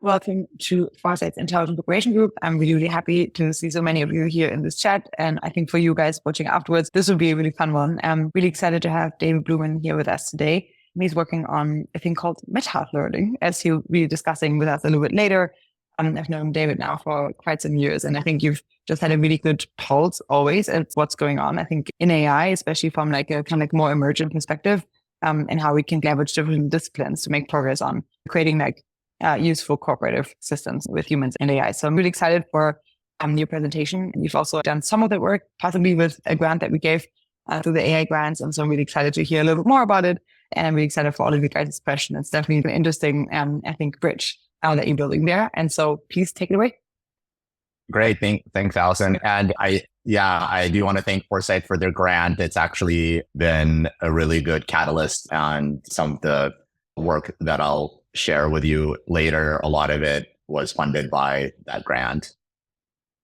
Welcome to Foresight's Intelligent Cooperation Group. I'm really, really happy to see so many of you here in this chat. And I think for you guys watching afterwards, this will be a really fun one. I'm really excited to have David Bloomin here with us today. He's working on a thing called Metta learning, as he'll be discussing with us a little bit later. I've known David now for quite some years, and I think you've just had a really good pulse always at what's going on. I think in AI, especially from like a kind of like more emergent perspective, and how we can leverage different disciplines to make progress on creating like useful cooperative systems with humans and AI. So I'm really excited for your presentation. You've also done some of the work, possibly with a grant that we gave through the AI grants. And so I'm really excited to hear a little bit more about it. And I'm really excited for all of you guys' questions. It's definitely an interesting, I think, bridge that you're building there. And so please take it away. Great. Thanks, Allison. And I do want to thank Foresight for their grant. It's actually been a really good catalyst, and some of the work that I'll share with you later, a lot of it was funded by that grant.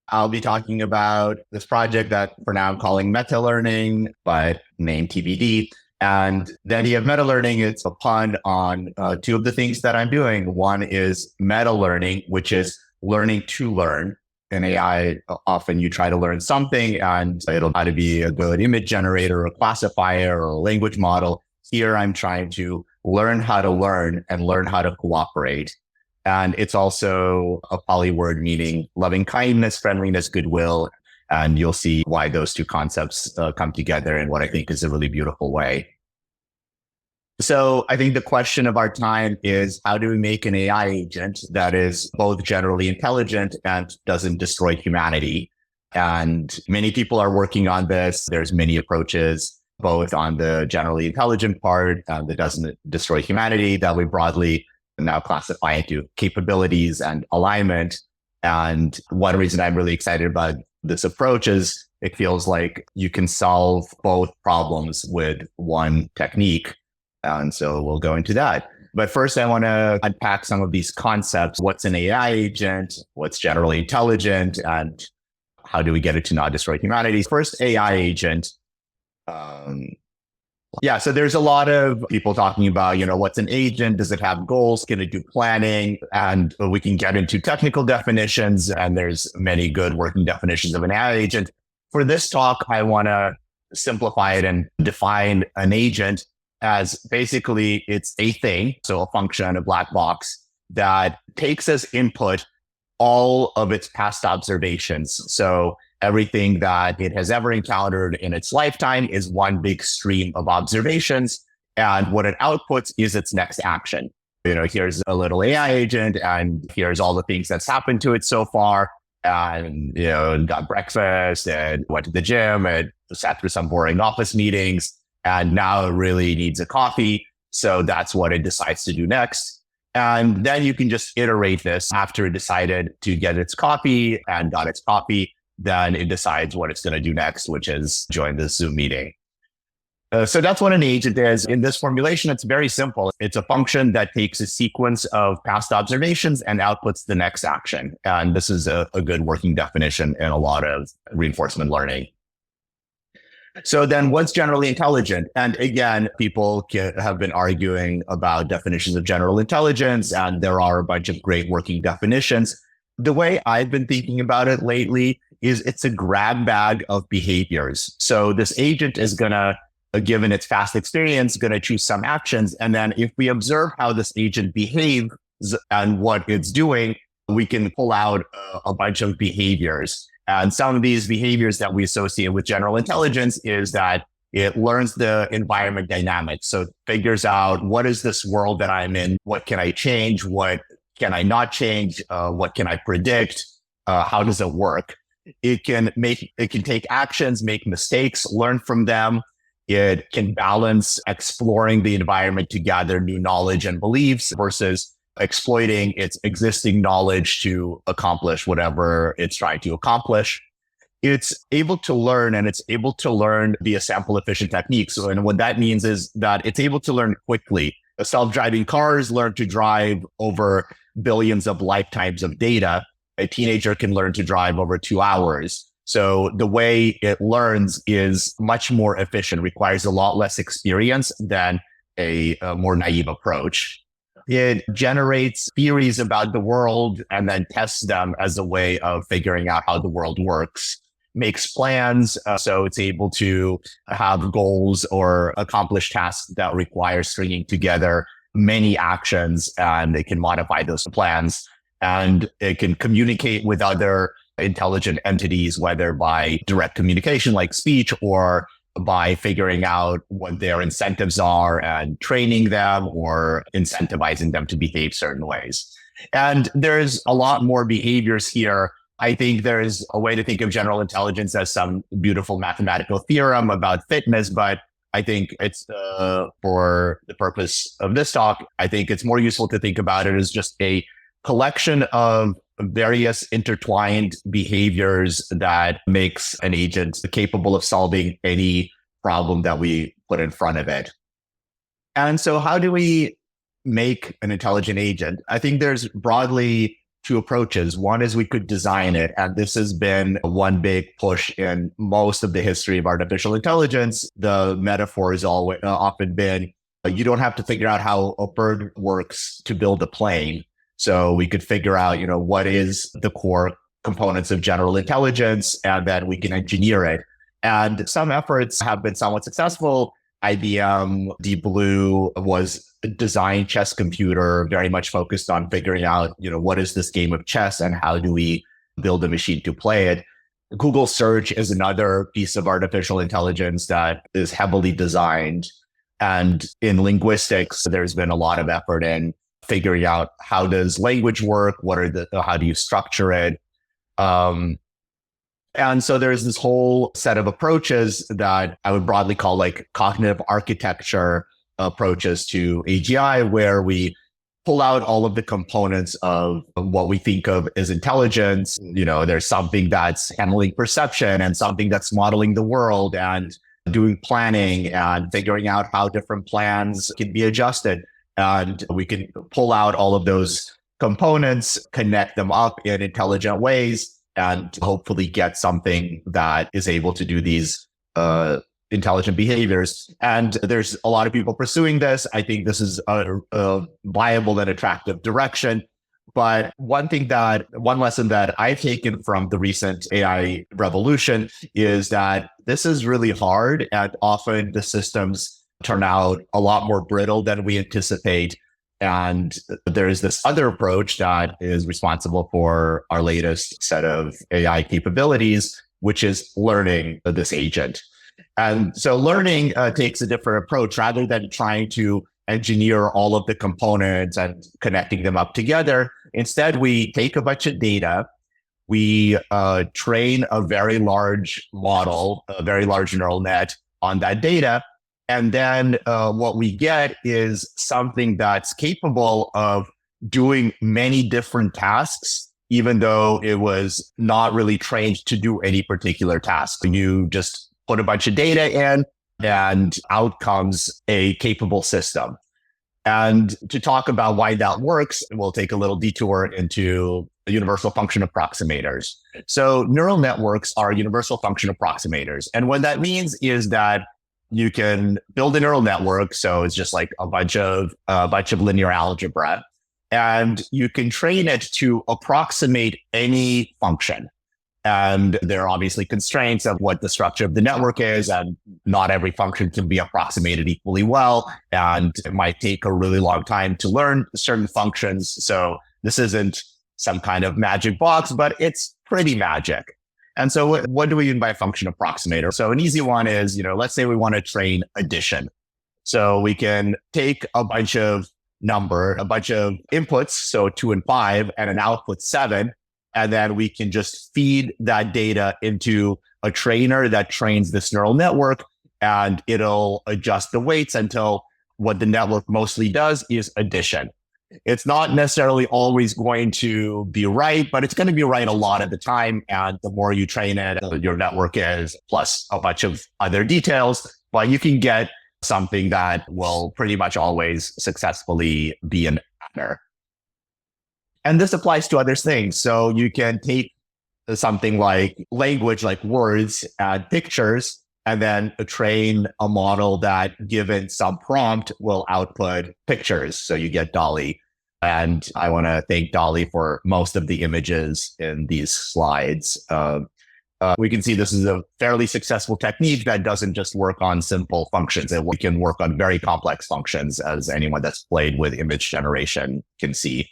I'll be talking about this project that for now I'm calling Metta Learning, but named TBD. And the idea of meta learning, it's a pun on two of the things that I'm doing. One is meta learning, which is learning to learn. In AI, often you try to learn something and it'll either be a good image generator, a classifier, or a language model. Here, I'm trying to learn how to learn and learn how to cooperate. And it's also a poly word meaning loving kindness, friendliness, goodwill. And you'll see why those two concepts come together in what I think is a really beautiful way. So I think the question of our time is, how do we make an AI agent that is both generally intelligent and doesn't destroy humanity? And many people are working on this. There's many approaches, both on the generally intelligent part that doesn't destroy humanity, that we broadly now classify into capabilities and alignment. And one reason I'm really excited about this approach is it feels like you can solve both problems with one technique. And so we'll go into that. But first, I want to unpack some of these concepts. What's an AI agent? What's generally intelligent? And how do we get it to not destroy humanity? First, AI agent. So there's a lot of people talking about, what's an agent? Does it have goals? Can it do planning? And we can get into technical definitions, and there's many good working definitions of an AI agent. For this talk, I want to simplify it and define an agent as basically it's a thing, so a function, a black box, that takes as input all of its past observations. So everything that it has ever encountered in its lifetime is one big stream of observations. And what it outputs is its next action. Here's a little AI agent, and here's all the things that's happened to it so far. And, got breakfast and went to the gym and sat through some boring office meetings. And now it really needs a coffee. So that's what it decides to do next. And then you can just iterate this after it decided to get its coffee and got its coffee. Then it decides what it's going to do next, which is join this Zoom meeting. So that's what an agent is. In this formulation, it's very simple. It's a function that takes a sequence of past observations and outputs the next action. And this is a good working definition in a lot of reinforcement learning. So then what's generally intelligent? And again, people have been arguing about definitions of general intelligence, and there are a bunch of great working definitions. The way I've been thinking about it lately is it's a grab bag of behaviors. So this agent is going to, given its past experience, going to choose some actions. And then if we observe how this agent behaves and what it's doing, we can pull out a bunch of behaviors. And some of these behaviors that we associate with general intelligence is that it learns the environment dynamics. So it figures out, what is this world that I'm in? What can I change? What can I not change? What can I predict? How does it work? It can take actions, make mistakes, learn from them. It can balance exploring the environment to gather new knowledge and beliefs versus exploiting its existing knowledge to accomplish whatever it's trying to accomplish. It's able to learn, and it's able to learn via sample efficient techniques. So, and what that means is that it's able to learn quickly. Self-driving cars learn to drive over billions of lifetimes of data. A teenager can learn to drive over 2 hours. So the way it learns is much more efficient, requires a lot less experience than a more naive approach. It generates theories about the world and then tests them as a way of figuring out how the world works, makes plans. So it's able to have goals or accomplish tasks that require stringing together many actions, and it can modify those plans, and it can communicate with other intelligent entities, whether by direct communication like speech or by figuring out what their incentives are and training them or incentivizing them to behave certain ways. And there's a lot more behaviors here. I think there's a way to think of general intelligence as some beautiful mathematical theorem about fitness, but I think it's for the purpose of this talk, I think it's more useful to think about it as just a collection of various intertwined behaviors that makes an agent capable of solving any problem that we put in front of it. And so how do we make an intelligent agent? I think there's broadly two approaches. One is we could design it. And this has been one big push in most of the history of artificial intelligence. The metaphor has always often been, you don't have to figure out how a bird works to build a plane. So we could figure out, what is the core components of general intelligence, and then we can engineer it. And some efforts have been somewhat successful. IBM Deep Blue was a design chess computer, very much focused on figuring out, what is this game of chess and how do we build a machine to play it. Google Search is another piece of artificial intelligence that is heavily designed. And in linguistics, there's been a lot of effort in figuring out how does language work, how do you structure it. And so there's this whole set of approaches that I would broadly call like cognitive architecture approaches to AGI, where we pull out all of the components of what we think of as intelligence. There's something that's handling perception and something that's modeling the world and doing planning and figuring out how different plans can be adjusted. And we can pull out all of those components, connect them up in intelligent ways, and hopefully get something that is able to do these intelligent behaviors. And there's a lot of people pursuing this. I think this is a viable and attractive direction. But one lesson that I've taken from the recent AI revolution is that this is really hard, and often the systems turn out a lot more brittle than we anticipate. And there's this other approach that is responsible for our latest set of AI capabilities, which is learning this agent. And so learning takes a different approach. Rather than trying to engineer all of the components and connecting them up together, instead we take a bunch of data, we train a very large model, a very large neural net on that data. And then what we get is something that's capable of doing many different tasks, even though it was not really trained to do any particular task. You just put a bunch of data in, and out comes a capable system. And to talk about why that works, we'll take a little detour into the universal function approximators. So neural networks are universal function approximators. And what that means is that you can build a neural network. So it's just like a bunch of linear algebra, and you can train it to approximate any function. And there are obviously constraints of what the structure of the network is, and not every function can be approximated equally well. And it might take a really long time to learn certain functions. So this isn't some kind of magic box, but it's pretty magic. And so what do we mean by a function approximator? So an easy one is, let's say we want to train addition. So we can take a bunch of inputs, so 2 and 5, and an output 7. And then we can just feed that data into a trainer that trains this neural network, and it'll adjust the weights until what the network mostly does is addition. It's not necessarily always going to be right, but it's going to be right a lot of the time. And the more you train it, your network is, plus a bunch of other details, but you can get something that will pretty much always successfully be an adder. And this applies to other things. So you can take something like language, like words and pictures, and then train a model that, given some prompt, will output pictures. So you get Dolly. And I want to thank Dolly for most of the images in these slides. We can see this is a fairly successful technique that doesn't just work on simple functions. It can work on very complex functions, as anyone that's played with image generation can see.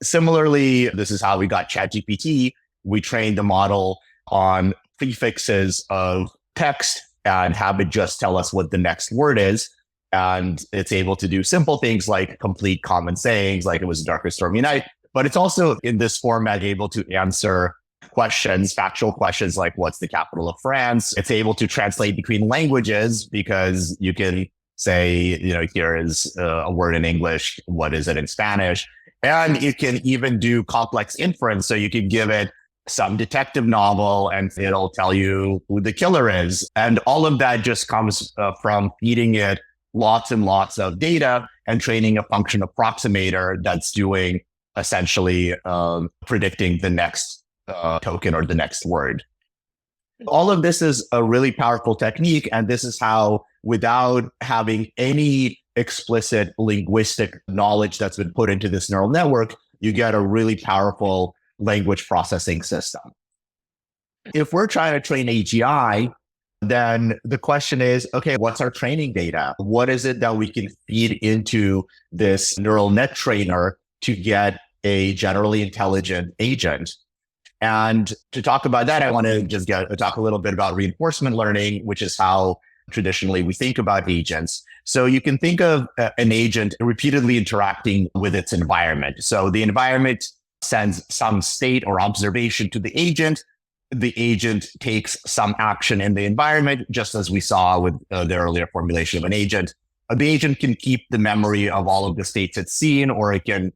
Similarly, this is how we got ChatGPT. We trained the model on prefixes of text and have it just tell us what the next word is. And it's able to do simple things like complete common sayings, like it was a dark or stormy night. But it's also in this format able to answer questions, factual questions like what's the capital of France. It's able to translate between languages because you can say, here is a word in English. What is it in Spanish? And it can even do complex inference. So you can give it some detective novel and it'll tell you who the killer is. And all of that just comes from feeding it lots and lots of data and training a function approximator that's doing essentially predicting the next token or the next word. All of this is a really powerful technique. And this is how, without having any explicit linguistic knowledge that's been put into this neural network, you get a really powerful language processing system. If we're trying to train AGI, then the question is, okay, what's our training data? What is it that we can feed into this neural net trainer to get a generally intelligent agent? And to talk about that, I want to just talk a little bit about reinforcement learning, which is how traditionally we think about agents. So you can think of an agent repeatedly interacting with its environment. So the environment sends some state or observation to the agent. The agent takes some action in the environment, just as we saw with the earlier formulation of an agent. The agent can keep the memory of all of the states it's seen, or it can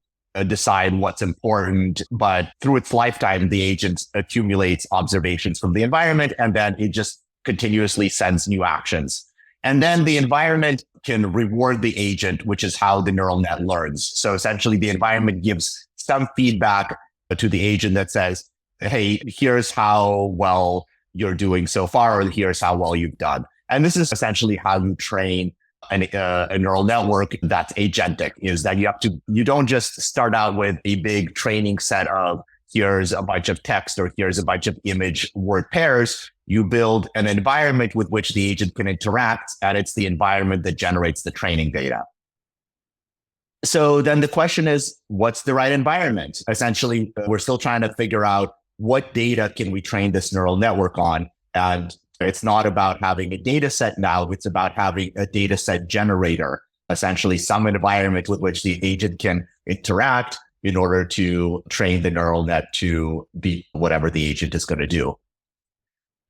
decide what's important. But through its lifetime, the agent accumulates observations from the environment, and then it just continuously sends new actions. And then the environment can reward the agent, which is how the neural net learns. So essentially, the environment gives some feedback to the agent that says, hey, here's how well you're doing so far, or here's how well you've done. And this is essentially how you train a neural network that's agentic, is that you don't just start out with a big training set of here's a bunch of text or here's a bunch of image word pairs. You build an environment with which the agent can interact, and it's the environment that generates the training data. So then the question is, what's the right environment? Essentially, we're still trying to figure out what data can we train this neural network on. And it's not about having a data set now, it's about having a data set generator, essentially some environment with which the agent can interact in order to train the neural net to be whatever the agent is going to do.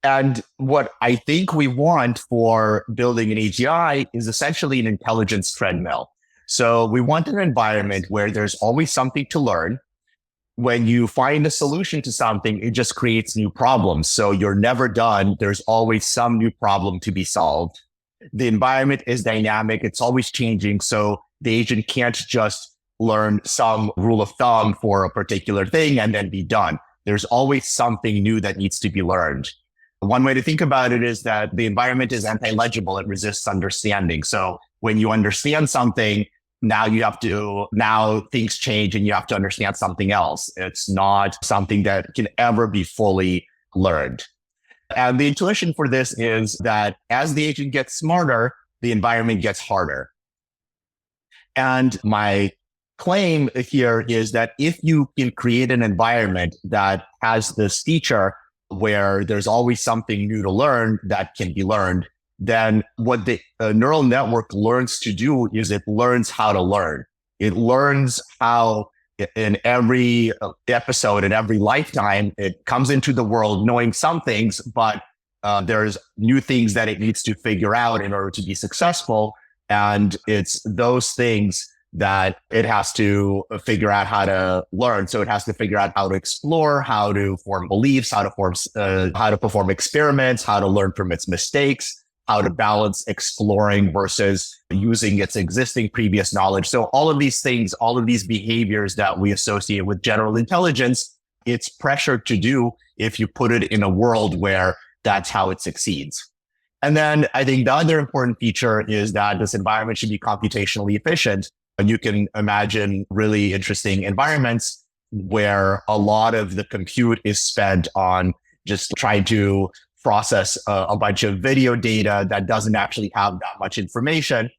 And what I think we want for building an AGI is essentially an intelligence treadmill. So we want an environment where there's always something to learn. When you find a solution to something, it just creates new problems. So you're never done. There's always some new problem to be solved. The environment is dynamic. It's always changing. So the agent can't just learn some rule of thumb for a particular thing and then be done. There's always something new that needs to be learned. One way to think about it is that the environment is anti-legible. It resists understanding. So when you understand something, now things change and you have to understand something else. It's not something that can ever be fully learned. And the intuition for this is that as the agent gets smarter, the environment gets harder. And my claim here is that if you can create an environment that has this feature where there's always something new to learn that can be learned, then what the neural network learns to do is it learns how to learn. It learns how in every episode, in every lifetime, it comes into the world knowing some things, but there's new things that it needs to figure out in order to be successful. And it's those things that it has to figure out how to learn. So it has to figure out how to explore, how to form beliefs, how to perform experiments, how to learn from its mistakes, how to balance exploring versus using its existing previous knowledge. So all of these things, all of these behaviors that we associate with general intelligence, it's pressured to do if you put it in a world where that's how it succeeds. And then I think the other important feature is that this environment should be computationally efficient. And you can imagine really interesting environments where a lot of the compute is spent on just trying to process a bunch of video data that doesn't actually have that much information,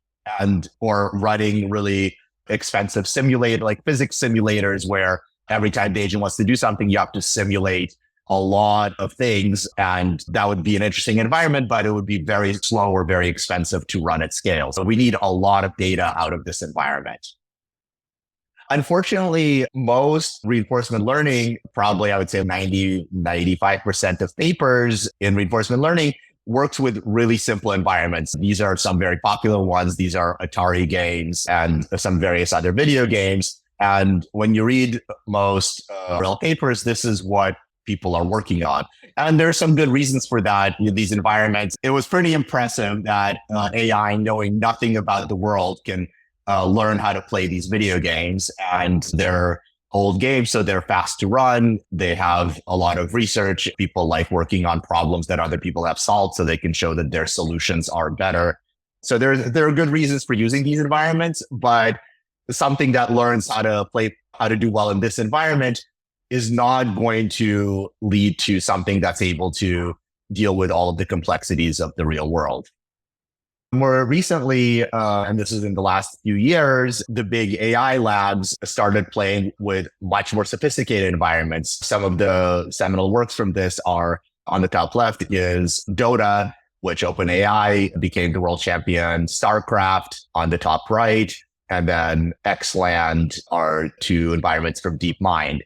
and or running really expensive simulator like physics simulators where every time the agent wants to do something, you have to simulate a lot of things. And that would be an interesting environment, but it would be very slow or very expensive to run at scale. So we need a lot of data out of this environment. Unfortunately, most reinforcement learning, probably I would say 95% of papers in reinforcement learning works with really simple environments. These are some very popular ones. These are Atari games and some various other video games. And when you read most real papers, this is what people are working on. And there are some good reasons for that. These environments, it was pretty impressive that AI, knowing nothing about the world, can learn how to play these video games. And they're old games, so they're fast to run. They have a lot of research. People like working on problems that other people have solved so they can show that their solutions are better. So there are good reasons for using these environments, but something that learns how to do well in this environment is not going to lead to something that's able to deal with all of the complexities of the real world. More recently, and this is in the last few years, the big AI labs started playing with much more sophisticated environments. Some of the seminal works from this are, on the top left is Dota, which OpenAI became the world champion, StarCraft on the top right, and then Xland are two environments from DeepMind.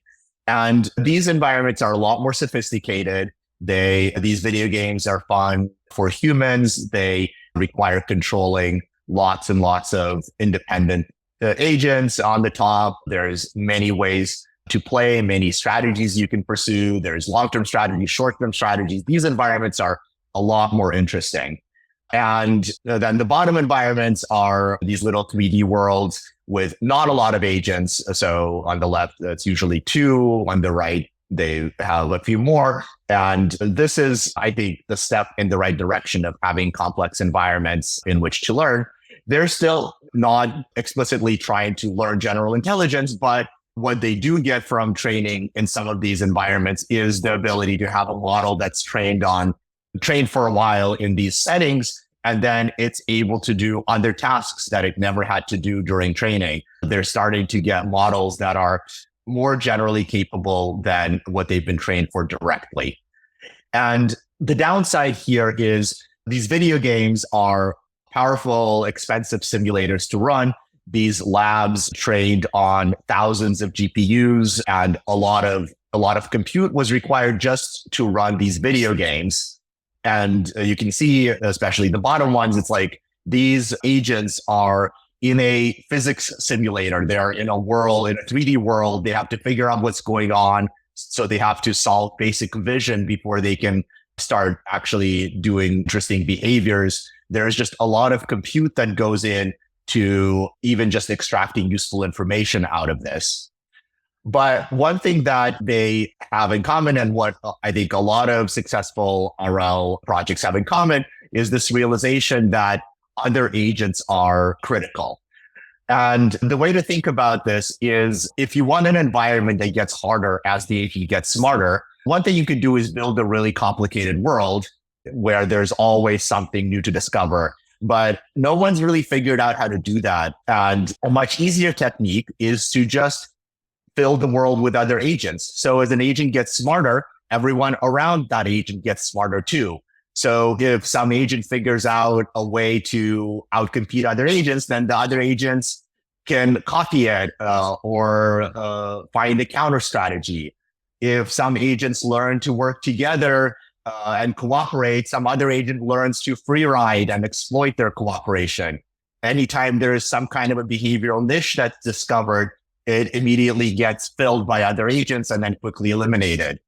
And these environments are a lot more sophisticated. These video games are fun for humans. They require controlling lots and lots of independent agents on the top. There's many ways to play, many strategies you can pursue. There's long-term strategies, short-term strategies. These environments are a lot more interesting. And then the bottom environments are these little 3D worlds with not a lot of agents. So on the left, it's usually two. On the right, they have a few more. And this is, I think, the step in the right direction of having complex environments in which to learn. They're still not explicitly trying to learn general intelligence, but what they do get from training in some of these environments is the ability to have a model that's trained for a while in these settings, and then it's able to do other tasks that it never had to do during training. They're starting to get models that are more generally capable than what they've been trained for directly. And the downside here is these video games are powerful, expensive simulators to run. These labs trained on thousands of GPUs, and a lot of compute was required just to run these video games. And you can see, especially the bottom ones, it's like these agents are in a physics simulator. They're in a 3D world. They have to figure out what's going on. So they have to solve basic vision before they can start actually doing interesting behaviors. There's just a lot of compute that goes in to even just extracting useful information out of this. But one thing that they have in common, and what I think a lot of successful RL projects have in common, is this realization that other agents are critical. And the way to think about this is, if you want an environment that gets harder as the agent gets smarter, one thing you could do is build a really complicated world where there's always something new to discover. But no one's really figured out how to do that. And a much easier technique is to just fill the world with other agents. So as an agent gets smarter, everyone around that agent gets smarter too. So if some agent figures out a way to outcompete other agents, then the other agents can copy it or find a counter strategy. If some agents learn to work together and cooperate, some other agent learns to free ride and exploit their cooperation. Anytime there is some kind of a behavioral niche that's discovered, it immediately gets filled by other agents and then quickly eliminated.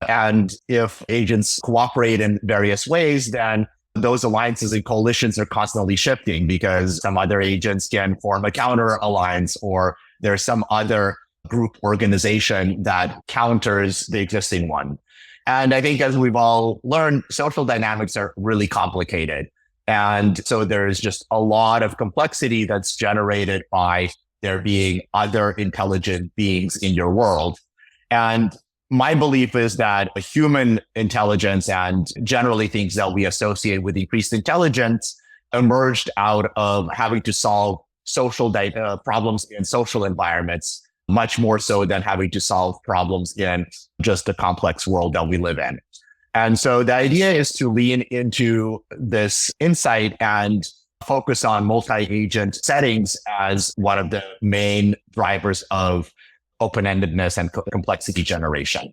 And if agents cooperate in various ways, then those alliances and coalitions are constantly shifting because some other agents can form a counter alliance, or there's some other group organization that counters the existing one. And I think as we've all learned, social dynamics are really complicated. And so there's just a lot of complexity that's generated by there being other intelligent beings in your world. And my belief is that a human intelligence and generally things that we associate with increased intelligence emerged out of having to solve social problems in social environments, much more so than having to solve problems in just the complex world that we live in. And so the idea is to lean into this insight and focus on multi-agent settings as one of the main drivers of open-endedness and complexity generation.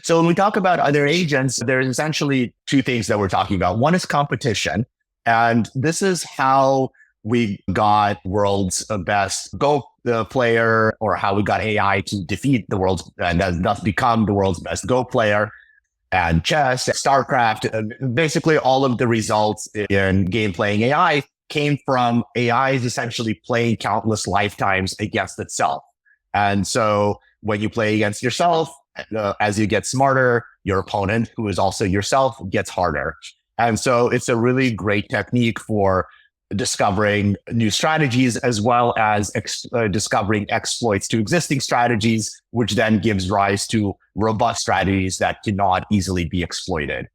So when we talk about other agents, there's essentially two things that we're talking about. One is competition. And this is how we got world's best Go player, or how we got AI to defeat the world's and thus become the world's best Go player, and chess, StarCraft. Basically, all of the results in game playing AI came from AIs essentially playing countless lifetimes against itself. And so when you play against yourself, as you get smarter, your opponent, who is also yourself, gets harder. And so it's a really great technique for discovering new strategies, as well as discovering exploits to existing strategies, which then gives rise to robust strategies that cannot easily be exploited.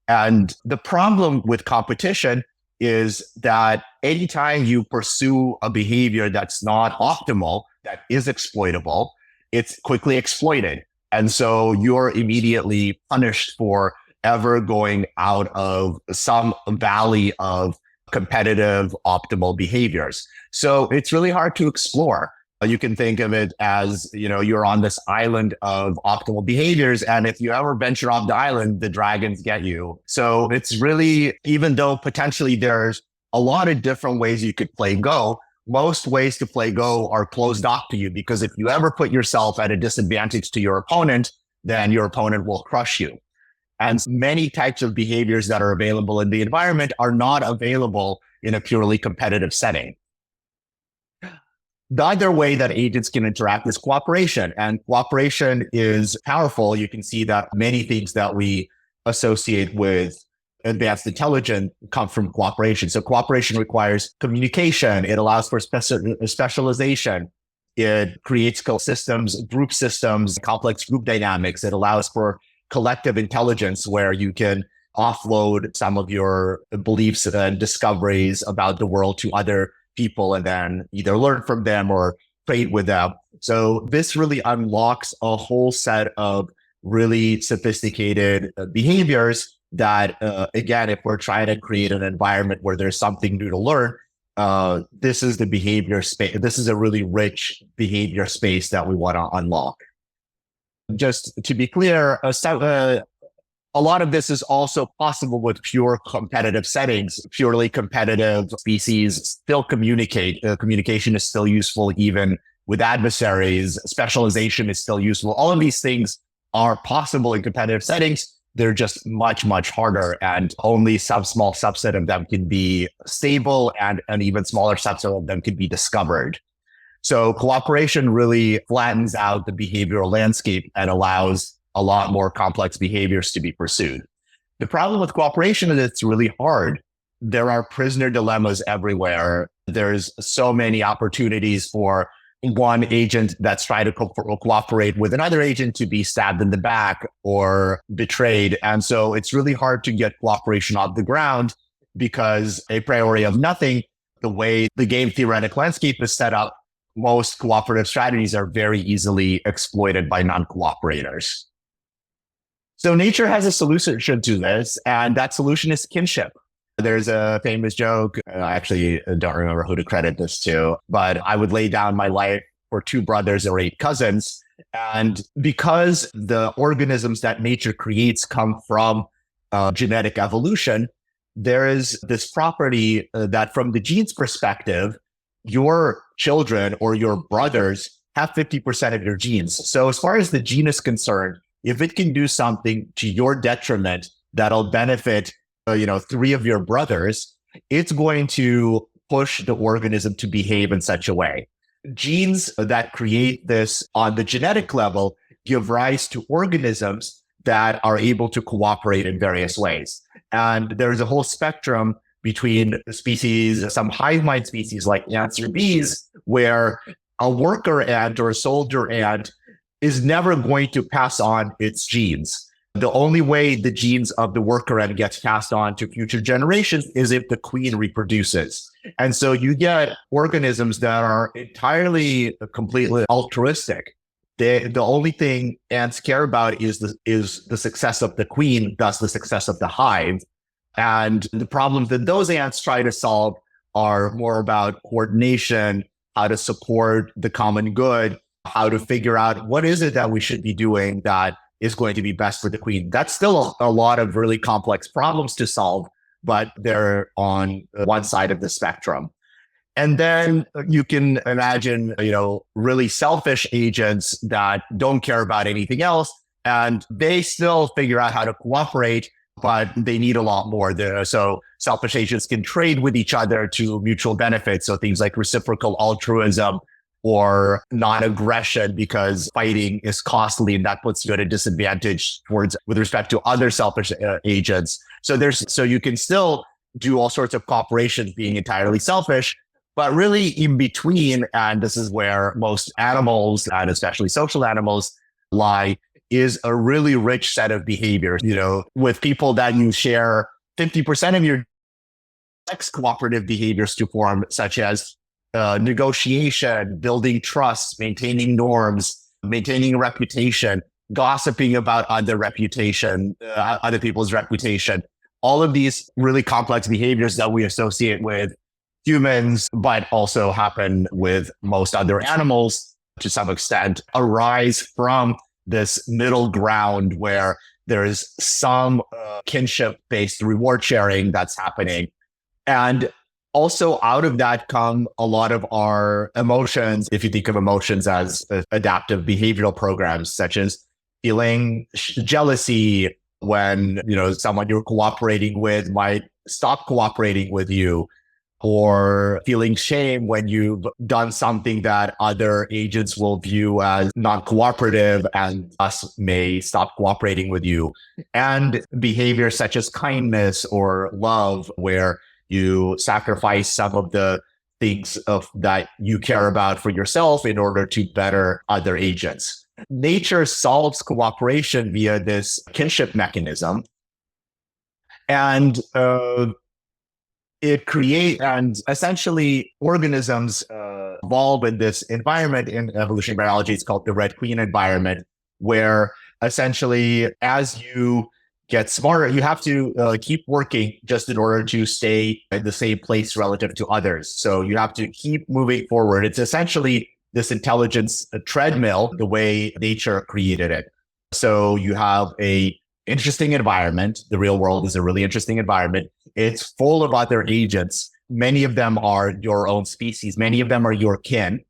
And the problem with competition is that anytime you pursue a behavior that's not optimal, that is exploitable, it's quickly exploited. And so you're immediately punished for ever going out of some valley of competitive optimal behaviors. So it's really hard to explore. You can think of it as, you're on this island of optimal behaviors. And if you ever venture off the island, the dragons get you. So it's really, even though potentially there's a lot of different ways you could play Go, most ways to play Go are closed off to you, because if you ever put yourself at a disadvantage to your opponent, then your opponent will crush you. And many types of behaviors that are available in the environment are not available in a purely competitive setting. The other way that agents can interact is cooperation. And cooperation is powerful. You can see that many things that we associate with advanced intelligence come from cooperation. So cooperation requires communication. It allows for specialization. It creates systems, group systems, complex group dynamics. It allows for collective intelligence, where you can offload some of your beliefs and discoveries about the world to other people and then either learn from them or trade with them. So this really unlocks a whole set of really sophisticated behaviors that, again, if we're trying to create an environment where there's something new to learn, this is the behavior space. This is a really rich behavior space that we want to unlock. Just to be clear, a lot of this is also possible with pure competitive settings. Purely competitive species still communicate. Communication is still useful even with adversaries. Specialization is still useful. All of these things are possible in competitive settings. They're just much, much harder, and only some small subset of them can be stable, and an even smaller subset of them can be discovered. So cooperation really flattens out the behavioral landscape and allows a lot more complex behaviors to be pursued. The problem with cooperation is it's really hard. There are prisoner dilemmas everywhere. There's so many opportunities for one agent that's trying to cooperate with another agent to be stabbed in the back or betrayed. And so it's really hard to get cooperation off the ground, because a priori of nothing, the way the game theoretic landscape is set up, most cooperative strategies are very easily exploited by non-cooperators. So nature has a solution to this, and that solution is kinship. There's a famous joke, I actually don't remember who to credit this to, but I would lay down my life for two brothers or 8 cousins. And because the organisms that nature creates come from genetic evolution, there is this property that from the genes perspective, your children or your brothers have 50% of your genes. So as far as the gene is concerned, if it can do something to your detriment that'll benefit 3 of your brothers, it's going to push the organism to behave in such a way. Genes that create this on the genetic level give rise to organisms that are able to cooperate in various ways. And there's a whole spectrum between species, some hive mind species like ants or bees, where a worker ant or a soldier ant is never going to pass on its genes. The only way the genes of the worker ant gets passed on to future generations is if the queen reproduces. And so you get organisms that are entirely, completely altruistic. The only thing ants care about is the success of the queen, thus the success of the hive. And the problems that those ants try to solve are more about coordination, how to support the common good, how to figure out what is it that we should be doing that is going to be best for the queen. That's still a lot of really complex problems to solve, but they're on one side of the spectrum. And then you can imagine, really selfish agents that don't care about anything else, and they still figure out how to cooperate, but they need a lot more there. So selfish agents can trade with each other to mutual benefits. So things like reciprocal altruism or non-aggression, because fighting is costly and that puts you at a disadvantage with respect to other selfish agents. So you can still do all sorts of cooperation being entirely selfish, but really in between, and this is where most animals, and especially social animals, lie, is a really rich set of behaviors. With people that you share 50% of your cooperative behaviors to form, such as negotiation, building trust, maintaining norms, maintaining a reputation, gossiping about other people's reputation. All of these really complex behaviors that we associate with humans, but also happen with most other animals to some extent, arise from this middle ground where there is some kinship-based reward sharing that's happening. And also out of that come a lot of our emotions, if you think of emotions as adaptive behavioral programs, such as feeling jealousy when someone you're cooperating with might stop cooperating with you, or feeling shame when you've done something that other agents will view as non-cooperative and thus may stop cooperating with you. And behaviors such as kindness or love, where you sacrifice some of the things that you care about for yourself in order to better other agents. Nature solves cooperation via this kinship mechanism. And and essentially organisms evolve in this environment in evolutionary biology. It's called the Red Queen environment, where essentially as you get smarter, you have to keep working just in order to stay in the same place relative to others. So you have to keep moving forward. It's essentially this intelligence treadmill, the way nature created it. So you have a interesting environment. The real world is a really interesting environment. It's full of other agents. Many of them are your own species. Many of them are your kin.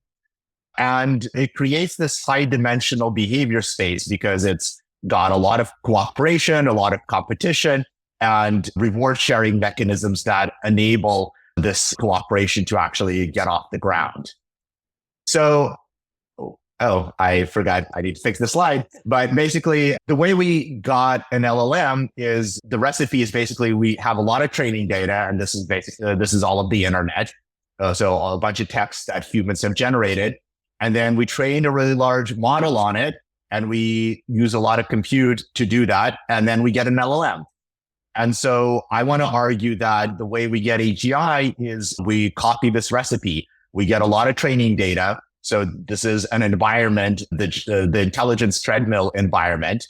And it creates this high dimensional behavior space because it's got a lot of cooperation, a lot of competition, and reward sharing mechanisms that enable this cooperation to actually get off the ground. So, I forgot, I need to fix the slide. But basically, the way we got an LLM is the recipe is basically we have a lot of training data, and this is all of the internet. So a bunch of text that humans have generated. And then we train a really large model on it, and we use a lot of compute to do that. And then we get an LLM. And so I want to argue that the way we get AGI is we copy this recipe. We get a lot of training data. So this is an environment, the intelligence treadmill environment.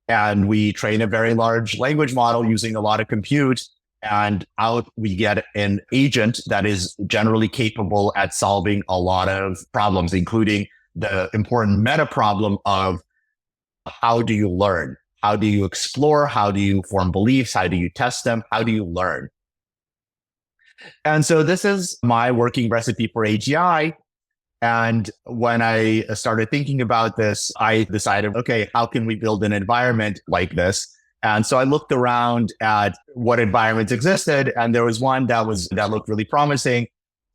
And we train a very large language model using a lot of compute. And out we get an agent that is generally capable at solving a lot of problems, including the important meta problem of how do you learn? How do you explore? How do you form beliefs? How do you test them? How do you learn? And so this is my working recipe for AGI. And when I started thinking about this, I decided, okay, how can we build an environment like this? And so I looked around at what environments existed, and there was one that looked really promising.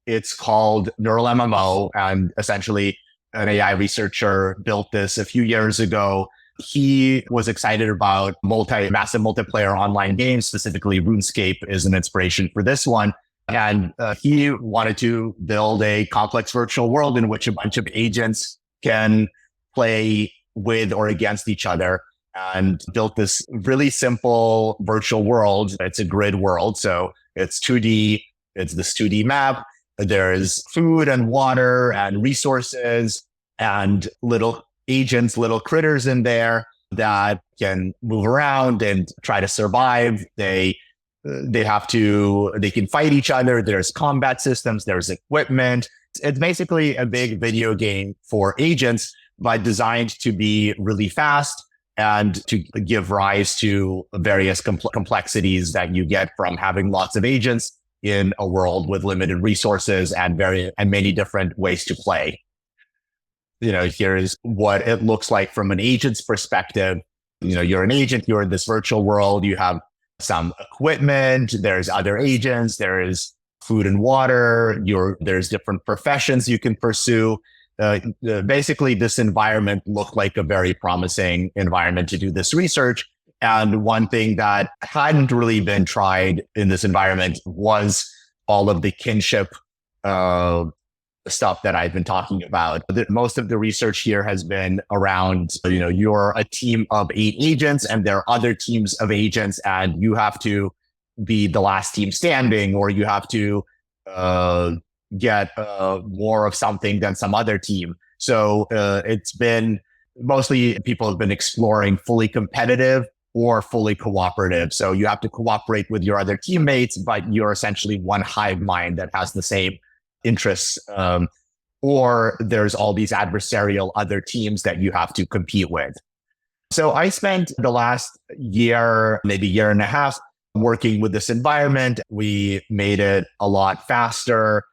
It's called Neural MMO, and essentially an AI researcher built this a few years ago he was excited about massive multiplayer online games. Specifically, RuneScape is an inspiration for this one. And he wanted to build a complex virtual world in which a bunch of agents can play with or against each other, and built this really simple virtual world. It's a grid world. So it's 2D. It's this 2D map. There's food and water and resources and little agents, little critters in there that can move around and try to survive. They can fight each other. There's combat systems. There's equipment. It's basically a big video game for agents, but designed to be really fast and to give rise to various complexities that you get from having lots of agents in a world with limited resources and many different ways to play. Here's what it looks like from an agent's perspective. You're an agent, you're in this virtual world, you have some equipment, there's other agents, there is food and water, there's different professions you can pursue. Basically, this environment looked like a very promising environment to do this research. And one thing that hadn't really been tried in this environment was all of the kinship stuff that I've been talking about. Most of the research here has been around, you're a team of 8 agents and there are other teams of agents, and you have to be the last team standing, or you have to get more of something than some other team. So it's been mostly people have been exploring fully competitive or fully cooperative. So you have to cooperate with your other teammates, but you're essentially one hive mind that has the same interests. Or there's all these adversarial other teams that you have to compete with. So I spent the last year, maybe year and a half, working with this environment. We made it a lot faster.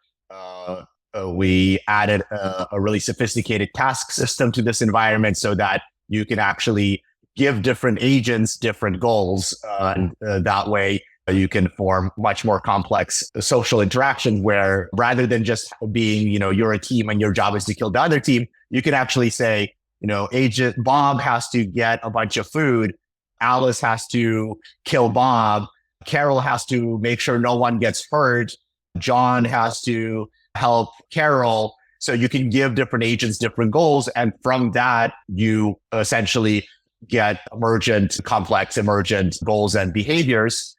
We added a really sophisticated task system to this environment so that you can actually give different agents different goals. And that way you can form much more complex social interaction where rather than just being, you're a team and your job is to kill the other team, you can actually say, Agent Bob has to get a bunch of food. Alice has to kill Bob. Carol has to make sure no one gets hurt. John has to help Carol. So you can give different agents different goals. And from that, you essentially get complex emergent goals and behaviors.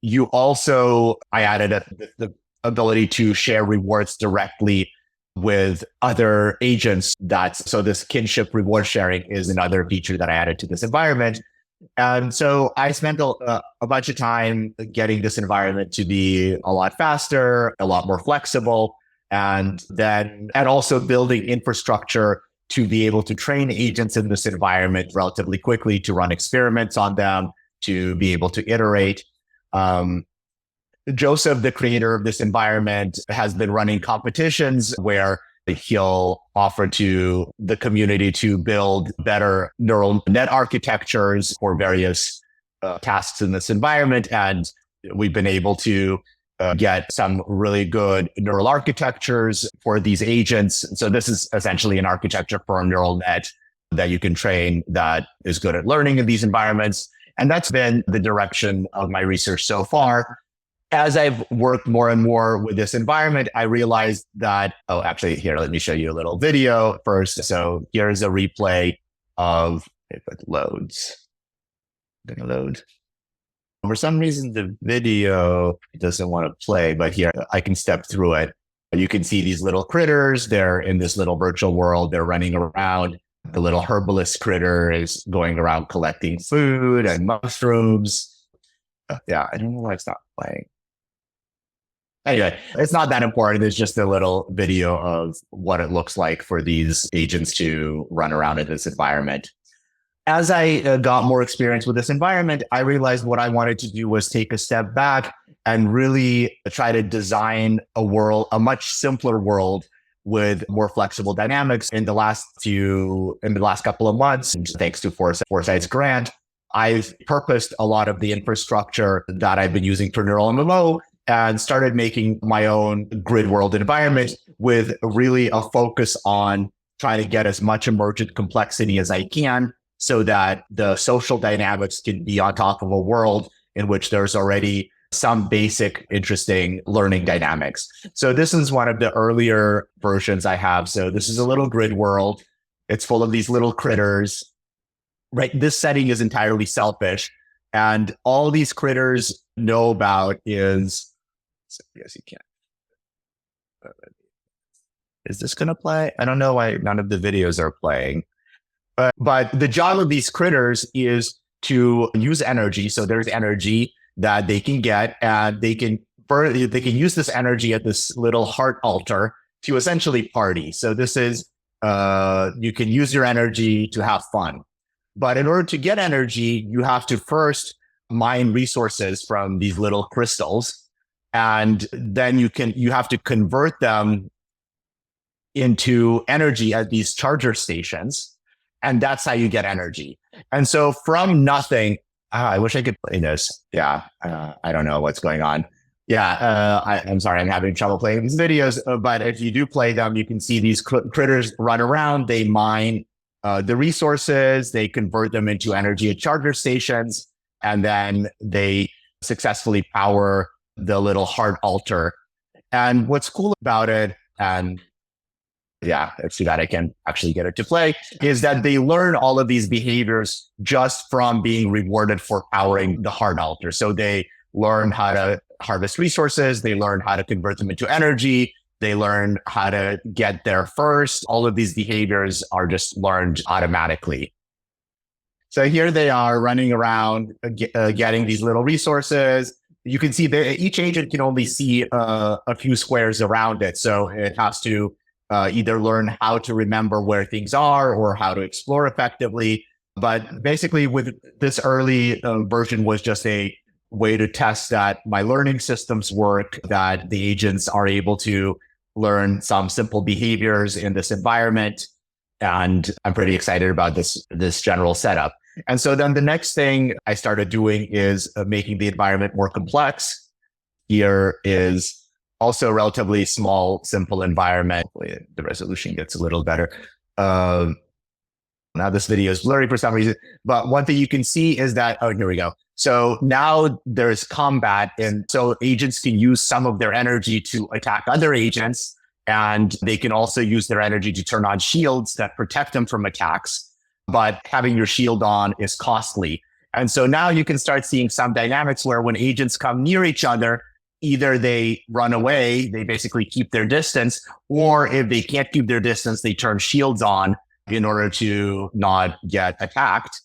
I added the ability to share rewards directly with other agents. So this kinship reward sharing is another feature that I added to this environment. And so I spent a bunch of time getting this environment to be a lot faster, a lot more flexible, and also building infrastructure to be able to train agents in this environment relatively quickly, to run experiments on them, to be able to iterate. Joseph, the creator of this environment, has been running competitions where he'll offer to the community to build better neural net architectures for various tasks in this environment. And we've been able to get some really good neural architectures for these agents. So this is essentially an architecture for a neural net that you can train that is good at learning in these environments. And that's been the direction of my research so far. As I've worked more and more with this environment, I realized that, here, let me show you a little video first. So here's a replay of, if it loads, going to load. For some reason, the video doesn't want to play, but here I can step through it. You can see these little critters. They're in this little virtual world. They're running around. The little herbalist critter is going around collecting food and mushrooms. Yeah, I don't know why it's not playing. Anyway, it's not that important. It's just a little video of what it looks like for these agents to run around in this environment. As I got more experience with this environment, I realized what I wanted to do was take a step back and really try to design a much simpler world with more flexible dynamics. In the last couple of months, thanks to Foresight's grant, I've purposed a lot of the infrastructure that I've been using for Neural MMO and started making my own grid world environment with really a focus on trying to get as much emergent complexity as I can so that the social dynamics can be on top of a world in which there's already some basic interesting learning dynamics. So this is one of the earlier versions I have. So this is a little grid world. It's full of these little critters, right? This setting is entirely selfish. And all these critters know about is, yes, you can. Is this going to play? I don't know why none of the videos are playing. But the job of these critters is to use energy. So there's energy that they can get, and they can use this energy at this little heart altar to essentially party. So this is, you can use your energy to have fun. But in order to get energy, you have to first mine resources from these little crystals. And then you have to convert them into energy at these charger stations. And that's how you get energy. And so from nothing, I wish I could play this. Yeah, I don't know what's going on. Yeah, I'm sorry, I'm having trouble playing these videos. But if you do play them, you can see these critters run around. They mine the resources, they convert them into energy at charger stations, and then they successfully power the little heart altar. And what's cool about it, and yeah, it's too bad I can't actually get it to play, is that they learn all of these behaviors just from being rewarded for powering the heart altar. So they learn how to harvest resources. They learn how to convert them into energy. They learn how to get there first. All of these behaviors are just learned automatically. So here they are running around, getting these little resources. You can see that each agent can only see a few squares around it. So it has to either learn how to remember where things are or how to explore effectively. But basically with this early version was just a way to test that my learning systems work, that the agents are able to learn some simple behaviors in this environment. And I'm pretty excited about this general setup. And so then the next thing I started doing is making the environment more complex. Here is also a relatively small, simple environment. The resolution gets a little better. Now this video is blurry for some reason, but one thing you can see is that, oh, here we go. So now there's combat, and so agents can use some of their energy to attack other agents, and they can also use their energy to turn on shields that protect them from attacks. But having your shield on is costly. And so now you can start seeing some dynamics where when agents come near each other, either they run away, they basically keep their distance, or if they can't keep their distance, they turn shields on in order to not get attacked.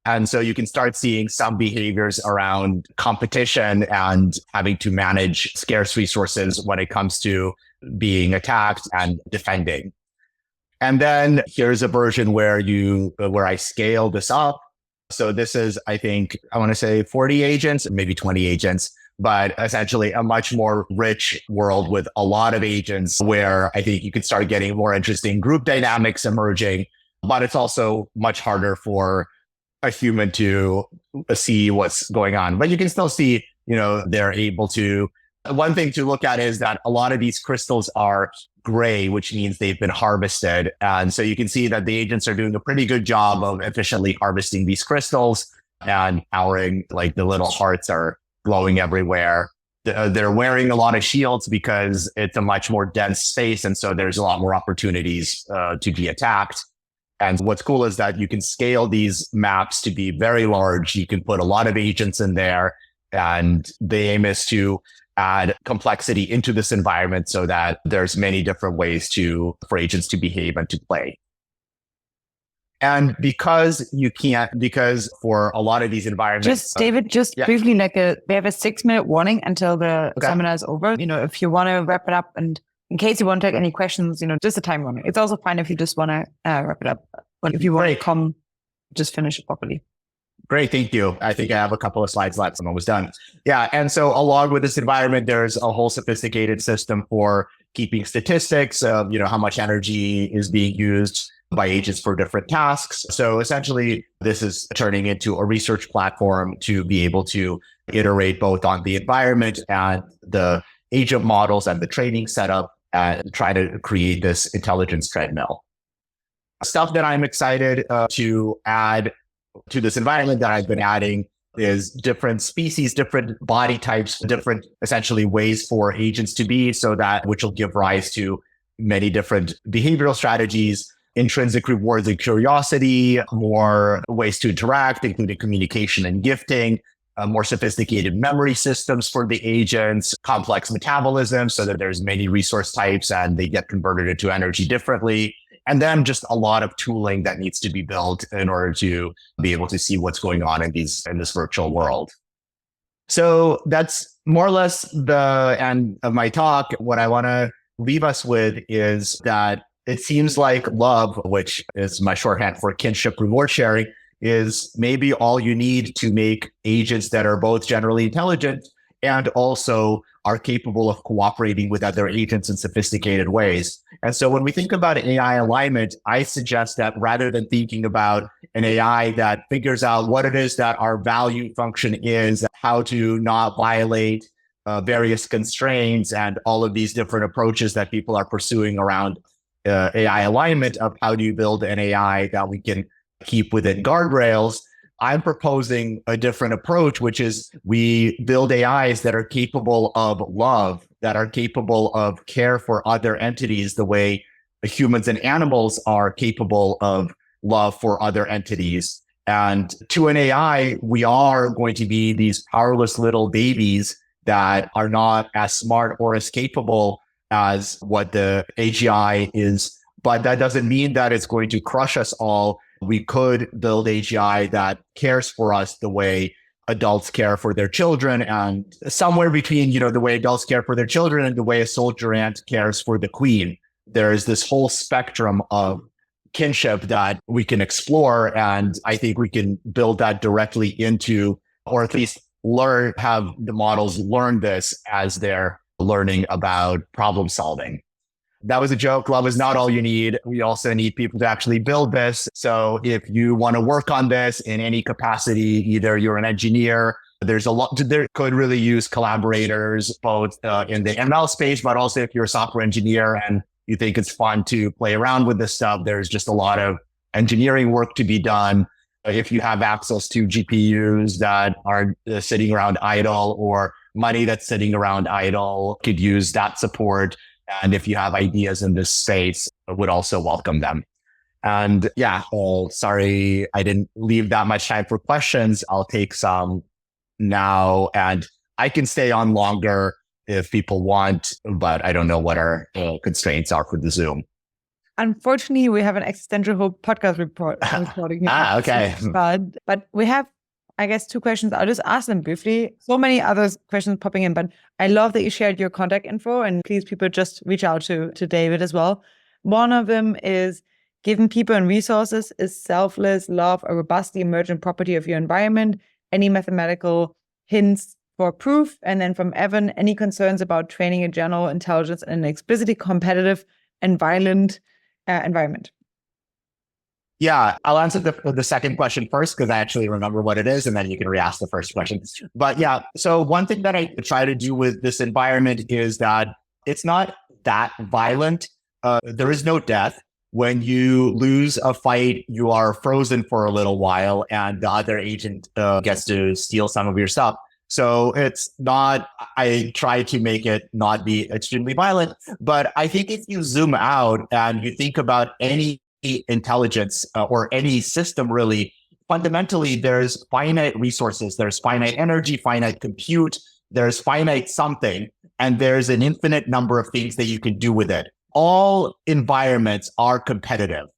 And so you can start seeing some behaviors around competition and having to manage scarce resources when it comes to being attacked and defending. And then here's a version where I scale this up. So this is, I think, I want to say 40 agents, maybe 20 agents, but essentially a much more rich world with a lot of agents where I think you could start getting more interesting group dynamics emerging, but it's also much harder for a human to see what's going on. But you can still see, they're able to. One thing to look at is that a lot of these crystals are gray, which means they've been harvested. And so you can see that the agents are doing a pretty good job of efficiently harvesting these crystals and powering, like the little hearts are glowing everywhere. They're wearing a lot of shields because it's a much more dense space. And so there's a lot more opportunities to be attacked. And what's cool is that you can scale these maps to be very large. You can put a lot of agents in there. And the aim is to add complexity into this environment so that there's many different ways for agents to behave and to play. And because for a lot of these environments, David, briefly, we have a 6-minute warning until the seminar is over. If you want to wrap it up, and in case you want to take any questions, just a time warning. It's also fine if you just want to wrap it up. But if you want to just finish it properly. Great, thank you. I think I have a couple of slides left. I'm almost done. Yeah, and so along with this environment, there's a whole sophisticated system for keeping statistics of, how much energy is being used by agents for different tasks. So essentially, this is turning into a research platform to be able to iterate both on the environment and the agent models and the training setup and try to create this intelligence treadmill. Stuff that I'm excited to add to this environment that I've been adding is different species, different body types, different essentially ways for agents to be, so that which will give rise to many different behavioral strategies, intrinsic rewards and curiosity, more ways to interact, including communication and gifting, more sophisticated memory systems for the agents, complex metabolism, so that there's many resource types and they get converted into energy differently. And then just a lot of tooling that needs to be built in order to be able to see what's going on in this virtual world. So that's more or less the end of my talk. What I want to leave us with is that it seems like love, which is my shorthand for kinship reward sharing, is maybe all you need to make agents that are both generally intelligent and also are capable of cooperating with other agents in sophisticated ways. And so when we think about AI alignment, I suggest that rather than thinking about an AI that figures out what it is that our value function is, how to not violate various constraints and all of these different approaches that people are pursuing around AI alignment of how do you build an AI that we can keep within guardrails, I'm proposing a different approach, which is we build AIs that are capable of love, that are capable of care for other entities the way humans and animals are capable of love for other entities. And to an AI, we are going to be these powerless little babies that are not as smart or as capable as what the AGI is. But that doesn't mean that it's going to crush us all. We could build AGI that cares for us the way adults care for their children, and somewhere between, the way adults care for their children and the way a soldier ant cares for the queen. There is this whole spectrum of kinship that we can explore. And I think we can build that directly into, or at least have the models learn this as they're learning about problem solving. That was a joke. Love is not all you need. We also need people to actually build this. So if you want to work on this in any capacity, either you're an engineer, there's a lot there could really use collaborators, both in the ML space, but also if you're a software engineer and you think it's fun to play around with this stuff, there's just a lot of engineering work to be done. If you have access to GPUs that are sitting around idle, or money that's sitting around idle, could use that support. And if you have ideas in this space, I would also welcome them. And sorry, I didn't leave that much time for questions. I'll take some now, and I can stay on longer if people want, but I don't know what our constraints are for the Zoom. Unfortunately, we have an existential hope podcast recording here. Okay. But we have, I guess, two questions. I'll just ask them briefly. So many other questions popping in, but I love that you shared your contact info, and please, people, just reach out to David as well. One of them is, given people and resources, is selfless love a robustly emergent property of your environment? Any mathematical hints for proof? And then from Evan, any concerns about training a general intelligence in an explicitly competitive and violent environment? Yeah, I'll answer the second question first, because I actually remember what it is, and then you can re-ask the first question. But yeah, so one thing that I try to do with this environment is that it's not that violent. There is no death. When you lose a fight, you are frozen for a little while, and the other agent gets to steal some of your stuff. So it's not, I try to make it not be extremely violent, but I think if you zoom out and you think about any intelligence or any system, really, fundamentally, there's finite resources, there's finite energy, finite compute, there's finite something, and there's an infinite number of things that you can do with it. All environments are competitive.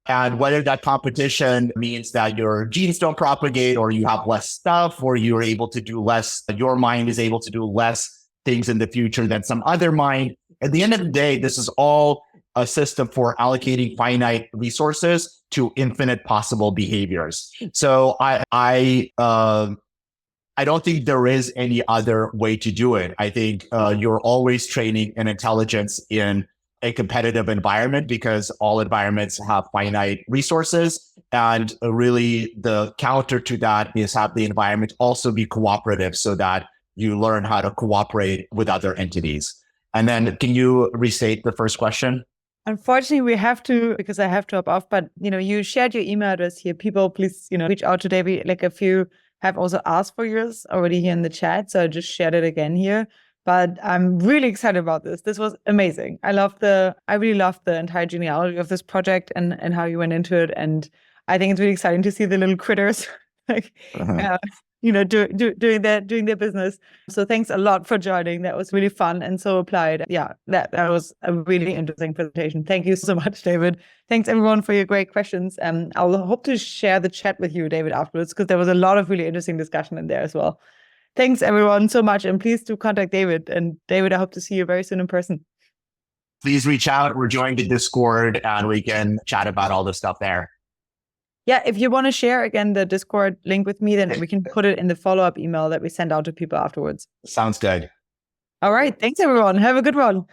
And whether that competition means that your genes don't propagate, or you have less stuff, or you're able to do less, your mind is able to do less things in the future than some other mind. At the end of the day, this is all a system for allocating finite resources to infinite possible behaviors. So I don't think there is any other way to do it. I think you're always training an intelligence in a competitive environment, because all environments have finite resources. And really the counter to that is have the environment also be cooperative, so that you learn how to cooperate with other entities. And then can you restate the first question? Unfortunately, we have to, because I have to hop off, but you shared your email address here. People, please, reach out today. Like a few have also asked for yours already here in the chat. So I just shared it again here. But I'm really excited about this. This was amazing. I really loved the entire genealogy of this project and how you went into it. And I think it's really exciting to see the little critters like doing their business. So thanks a lot for joining. That was really fun and so applied. Yeah, that was a really interesting presentation. Thank you so much, David. Thanks everyone for your great questions. I'll hope to share the chat with you, David, afterwards, because there was a lot of really interesting discussion in there as well. Thanks everyone so much. And please do contact David. And David, I hope to see you very soon in person. Please reach out. We're joining the Discord and we can chat about all the stuff there. Yeah, if you want to share again the Discord link with me, then we can put it in the follow-up email that we send out to people afterwards. Sounds good. All right. Thanks, everyone. Have a good one.